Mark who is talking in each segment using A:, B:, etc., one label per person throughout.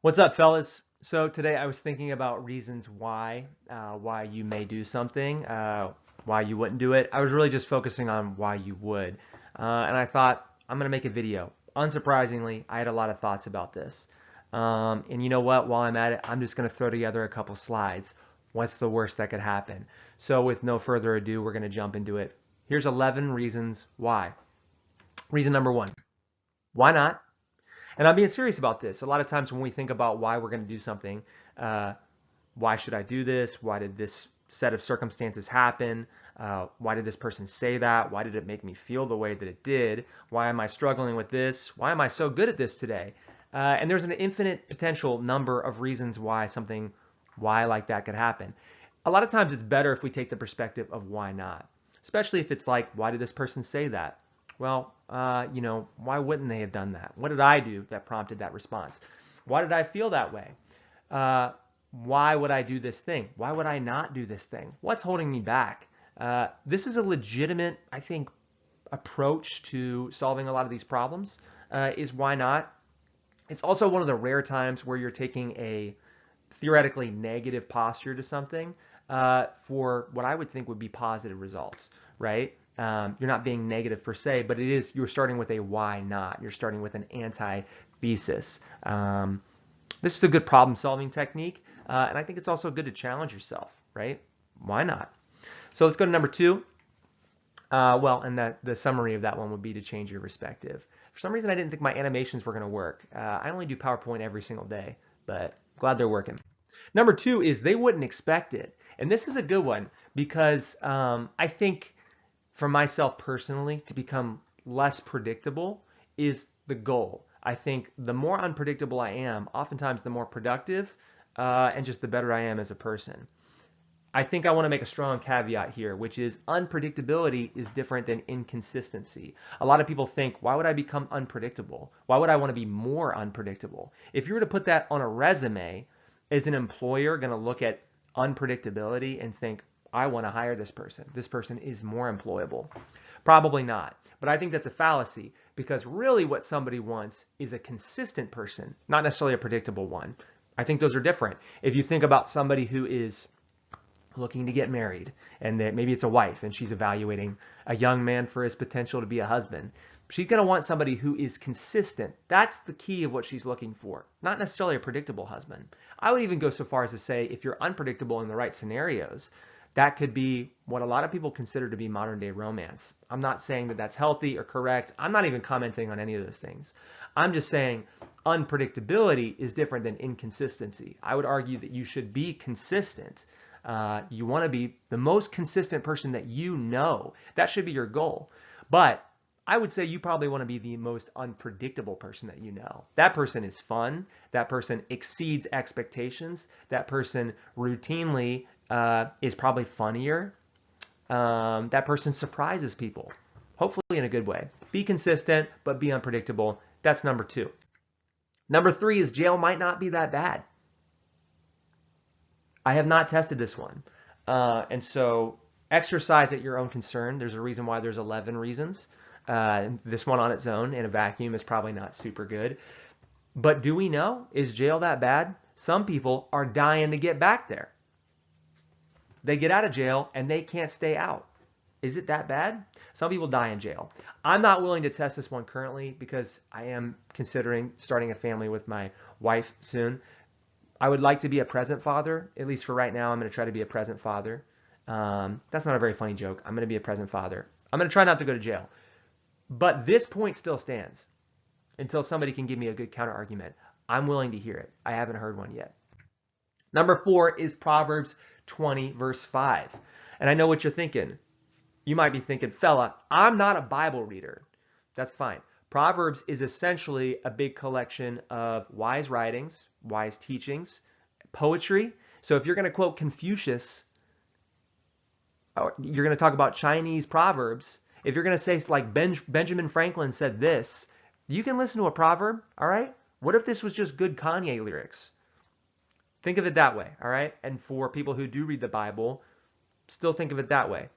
A: What's up, fellas? So today I was thinking about reasons why you may do something, why you wouldn't do it. I was really just focusing on why you would, and I thought I'm gonna make a video. Unsurprisingly, I had a lot of thoughts about this, and you know what? While I'm at it, I'm just gonna throw together a couple slides. What's the worst that could happen? So with no further ado, we're gonna jump into it. Here's 11 reasons why. Reason number one: why not? And I'm being serious about this. A lot of times when we think about why we're going to do something, uh, why should I do this? Why did this set of circumstances happen? Why did this person say that? Why did it make me feel the way that it did? Why am I struggling with this? Why am I so good at this today? And there's an infinite potential number of reasons why like that could happen. A lot of times it's better if we take the perspective of why not, especially if it's like, why did this person say that? Well, why wouldn't they have done that? What did I do that prompted that response? Why did I feel that way? Uh, why would I do this thing? Why would I not do this thing? What's holding me back? This is a legitimate, I think, approach to solving a lot of these problems, is why not? It's also one of the rare times where you're taking a theoretically negative posture to something for what I would think would be positive results, right? You're not being negative per se, but you're starting with a why not. You're starting with an anti-thesis. This is a good problem solving technique, and I think it's also good to challenge yourself, right? Why not? So let's go to number two. And the summary of that one would be to change your perspective. For some reason, I didn't think my animations were going to work. I only do PowerPoint every single day, but glad they're working. Number two is they wouldn't expect it. And this is a good one because I think for myself personally, to become less predictable is the goal. I think the more unpredictable I am, oftentimes the more productive and just the better I am as a person. I think I want to make a strong caveat here, which is unpredictability is different than inconsistency. A lot of people think, why would I become unpredictable? Why would I want to be more unpredictable? If you were to put that on a resume, is an employer going to look at unpredictability and think, I want to hire this person? This person is more employable. Probably not. But I think that's a fallacy because really what somebody wants is a consistent person, not necessarily a predictable one. I think those are different. If you think about somebody who is looking to get married and that maybe it's a wife and she's evaluating a young man for his potential to be a husband, she's going to want somebody who is consistent. That's the key of what she's looking for, not necessarily a predictable husband. I would even go so far as to say if you're unpredictable in the right scenarios, that could be what a lot of people consider to be modern day romance. I'm not saying that that's healthy or correct. I'm not even commenting on any of those things. I'm just saying unpredictability is different than inconsistency. I would argue that you should be consistent. You want to be the most consistent person that you know. That should be your goal. But I would say you probably want to be the most unpredictable person that you know. That person is fun. That person exceeds expectations. That person routinely is probably funnier. That person surprises people, hopefully in a good way. Be consistent, but be unpredictable. That's number two. Number three is jail might not be that bad. I have not tested this one. And so exercise at your own concern. There's a reason why there's 11 reasons. This one on its own in a vacuum is probably not super good. But do we know? Is jail that bad? Some people are dying to get back there. They get out of jail and they can't stay out. Is it that bad? Some people die in jail. I'm not willing to test this one currently because I am considering starting a family with my wife soon. I would like to be a present father, at least for right now. I'm going to try to be a present father. That's not a very funny joke. I'm going to be a present father. I'm going to try not to go to jail. But this point still stands until somebody can give me a good counter argument. I'm willing to hear it. I haven't heard one yet. Number four is Proverbs 20, verse 5. And I know what you're thinking. You might be thinking, fella, I'm not a Bible reader. That's fine. Proverbs is essentially a big collection of wise writings, wise teachings, poetry. So if you're going to quote Confucius, or you're going to talk about Chinese proverbs, if you're going to say like Benjamin Franklin said this, you can listen to a proverb, all right? What if this was just good Kanye lyrics? Think of it that way, all right? And for people who do read the Bible, still think of it that way.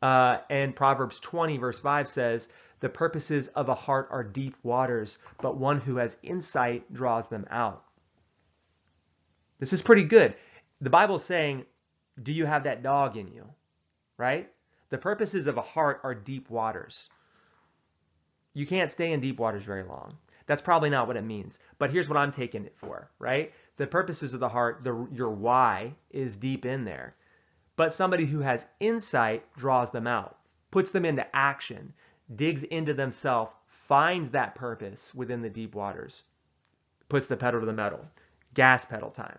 A: And Proverbs 20, verse 5 says, the purposes of a heart are deep waters, but one who has insight draws them out. This is pretty good. The Bible's saying, do you have that dog in you? Right? The purposes of a heart are deep waters. You can't stay in deep waters very long. That's probably not what it means. But here's what I'm taking it for, right? The purposes of the heart, your why is deep in there. But somebody who has insight draws them out, puts them into action, digs into themselves, finds that purpose within the deep waters, puts the pedal to the metal. Gas pedal time.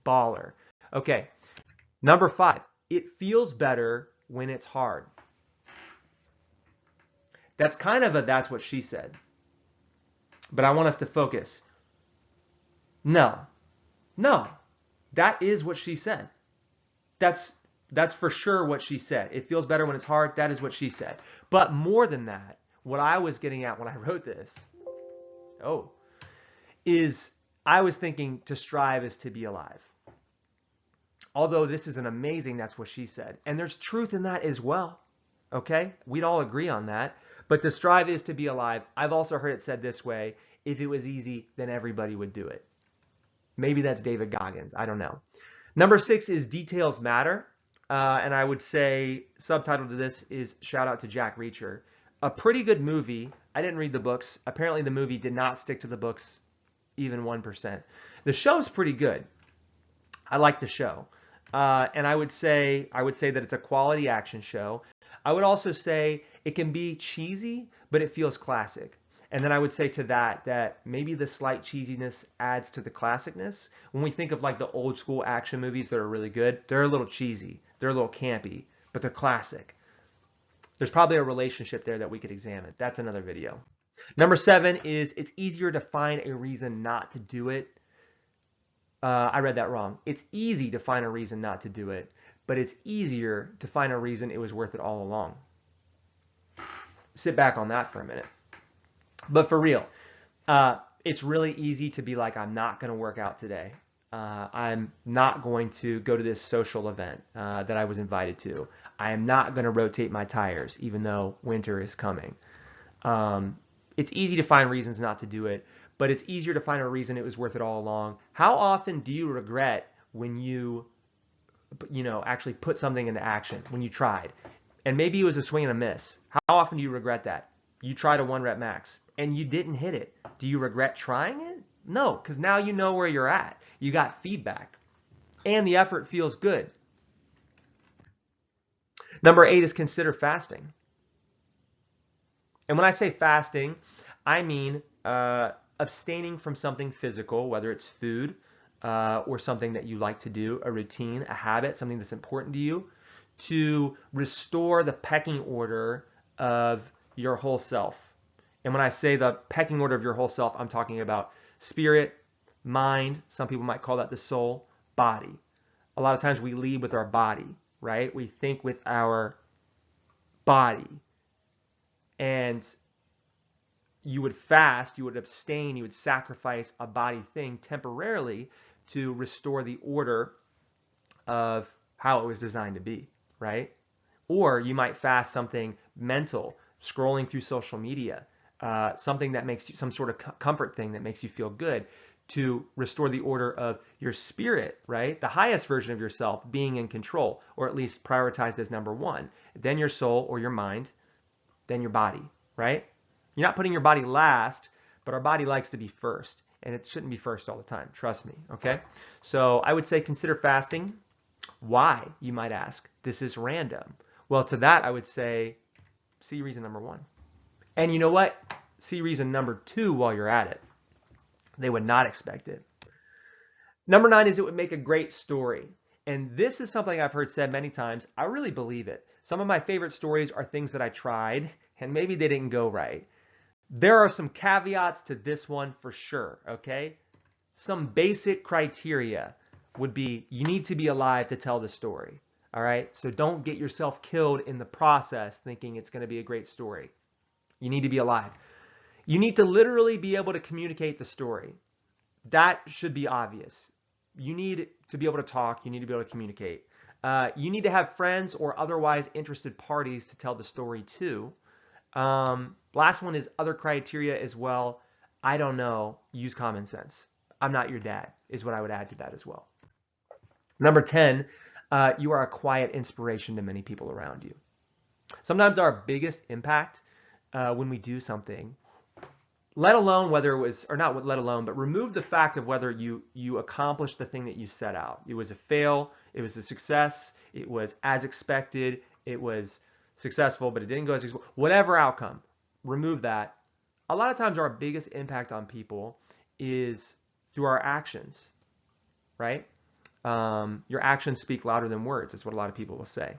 A: Baller. Okay. Number 5, it feels better when it's hard. That's kind of a that's what she said. But I want us to focus. No. That is what she said. That's for sure what she said. It feels better when it's hard. That is what she said. But more than that, what I was getting at when I wrote this, is I was thinking to strive is to be alive. Although this is an amazing, that's what she said. And there's truth in that as well. Okay? We'd all agree on that. But to strive is to be alive. I've also heard it said this way: if it was easy, then everybody would do it. Maybe that's David Goggins. I don't know. Number 6 is details matter. And I would say subtitle to this is shout out to Jack Reacher. A pretty good movie. I didn't read the books. Apparently the movie did not stick to the books even 1%. The show's pretty good. I like the show. And I would say that it's a quality action show. I would also say it can be cheesy, but it feels classic. And then I would say to that maybe the slight cheesiness adds to the classicness. When we think of like the old school action movies that are really good, they're a little cheesy, they're a little campy, but they're classic. There's probably a relationship there that we could examine. That's another video. Number 7 is it's easier to find a reason not to do it. I read that wrong. It's easy to find a reason not to do it, but it's easier to find a reason it was worth it all along. Sit back on that for a minute. But for real, it's really easy to be like, I'm not going to work out today. I'm not going to go to this social event that I was invited to. I am not going to rotate my tires, even though winter is coming. It's easy to find reasons not to do it, but it's easier to find a reason it was worth it all along. How often do you regret when you actually put something into action, when you tried? And maybe it was a swing and a miss. How often do you regret that? You tried a 1-rep max and you didn't hit it. Do you regret trying it? No, because now you know where you're at. You got feedback and the effort feels good. Number 8 is consider fasting. And when I say fasting, I mean abstaining from something physical, whether it's food or something that you like to do, a routine, a habit, something that's important to you, to restore the pecking order of your whole self. And when I say the pecking order of your whole self, I'm talking about spirit, mind, some people might call that the soul, body. A lot of times we lead with our body, right? We think with our body. And you would fast, you would abstain, you would sacrifice a body thing temporarily to restore the order of how it was designed to be, right? Or you might fast something mental, scrolling through social media, something that makes you some sort of comfort thing that makes you feel good, to restore the order of your spirit, right? The highest version of yourself being in control, or at least prioritized as number 1. Then your soul or your mind, then your body, right? You're not putting your body last, but our body likes to be first, and it shouldn't be first all the time. Trust me, okay? So I would say consider fasting. Why, you might ask? This is random. Well, to that I would say, see reason number 1. And you know what? See reason number 2 while you're at it. They would not expect it. Number 9 is it would make a great story. And this is something I've heard said many times. I really believe it. Some of my favorite stories are things that I tried, and maybe they didn't go right. There are some caveats to this one for sure, okay? Some basic criteria would be you need to be alive to tell the story, all right? So don't get yourself killed in the process thinking it's going to be a great story. You need to be alive. You need to literally be able to communicate the story. That should be obvious. You need to be able to talk. You need to be able to communicate. You need to have friends or otherwise interested parties to tell the story to. Last one is other criteria as well. I don't know. Use common sense. I'm not your dad, is what I would add to that as well. Number 10, you are a quiet inspiration to many people around you. Sometimes our biggest impact when we do something, let alone whether it was, or not let alone, but remove the fact of whether you accomplished the thing that you set out. It was a fail, it was a success, it was as expected, it was successful, but it didn't go as expected. Whatever outcome, remove that. A lot of times our biggest impact on people is through our actions, right? Your actions speak louder than words, is what a lot of people will say.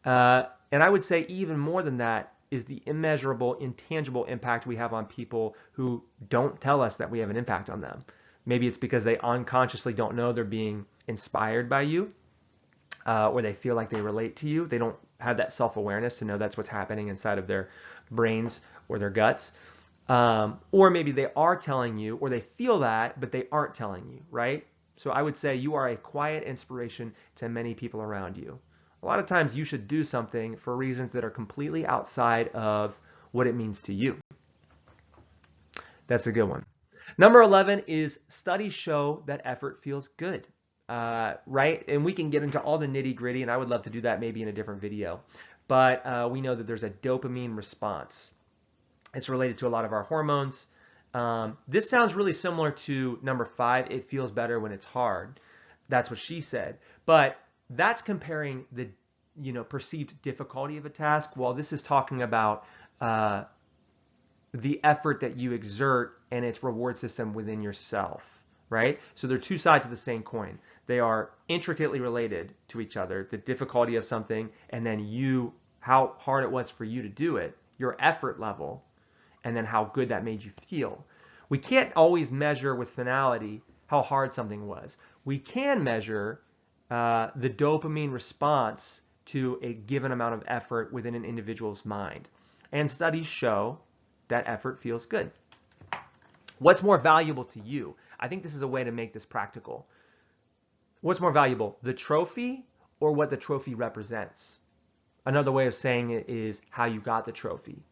A: And I would say even more than that is the immeasurable, intangible impact we have on people who don't tell us that we have an impact on them. Maybe it's because they unconsciously don't know they're being inspired by you, or they feel like they relate to you. They don't have that self-awareness to know that's what's happening inside of their brains or their guts. Or maybe they are telling you, or they feel that, but they aren't telling you, right? So I would say you are a quiet inspiration to many people around you. A lot of times you should do something for reasons that are completely outside of what it means to you. That's a good one. Number 11 is studies show that effort feels good, right? And we can get into all the nitty gritty, and I would love to do that maybe in a different video. But we know that there's a dopamine response. It's related to a lot of our hormones. This sounds really similar to number 5, it feels better when it's hard. That's what she said. But that's comparing the perceived difficulty of a task, while this is talking about the effort that you exert and its reward system within yourself, right? So they're two sides of the same coin. They are intricately related to each other, the difficulty of something, and then how hard it was for you to do it, your effort level, and then how good that made you feel. We can't always measure with finality how hard something was. We can measure the dopamine response to a given amount of effort within an individual's mind. And studies show that effort feels good. What's more valuable to you? I think this is a way to make this practical. What's more valuable, the trophy or what the trophy represents? Another way of saying it is how you got the trophy.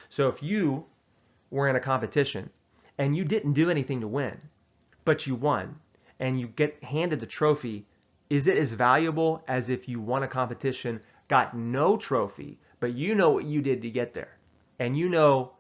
A: So if you were in a competition and you didn't do anything to win, but you won and you get handed the trophy, is it as valuable as if you won a competition, got no trophy, but you know what you did to get there and you know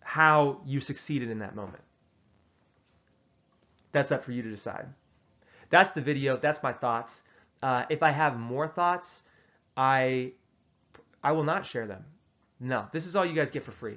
A: how you succeeded in that moment? That's up for you to decide. That's the video. That's my thoughts. If I have more thoughts, I will not share them. No, this is all you guys get for free.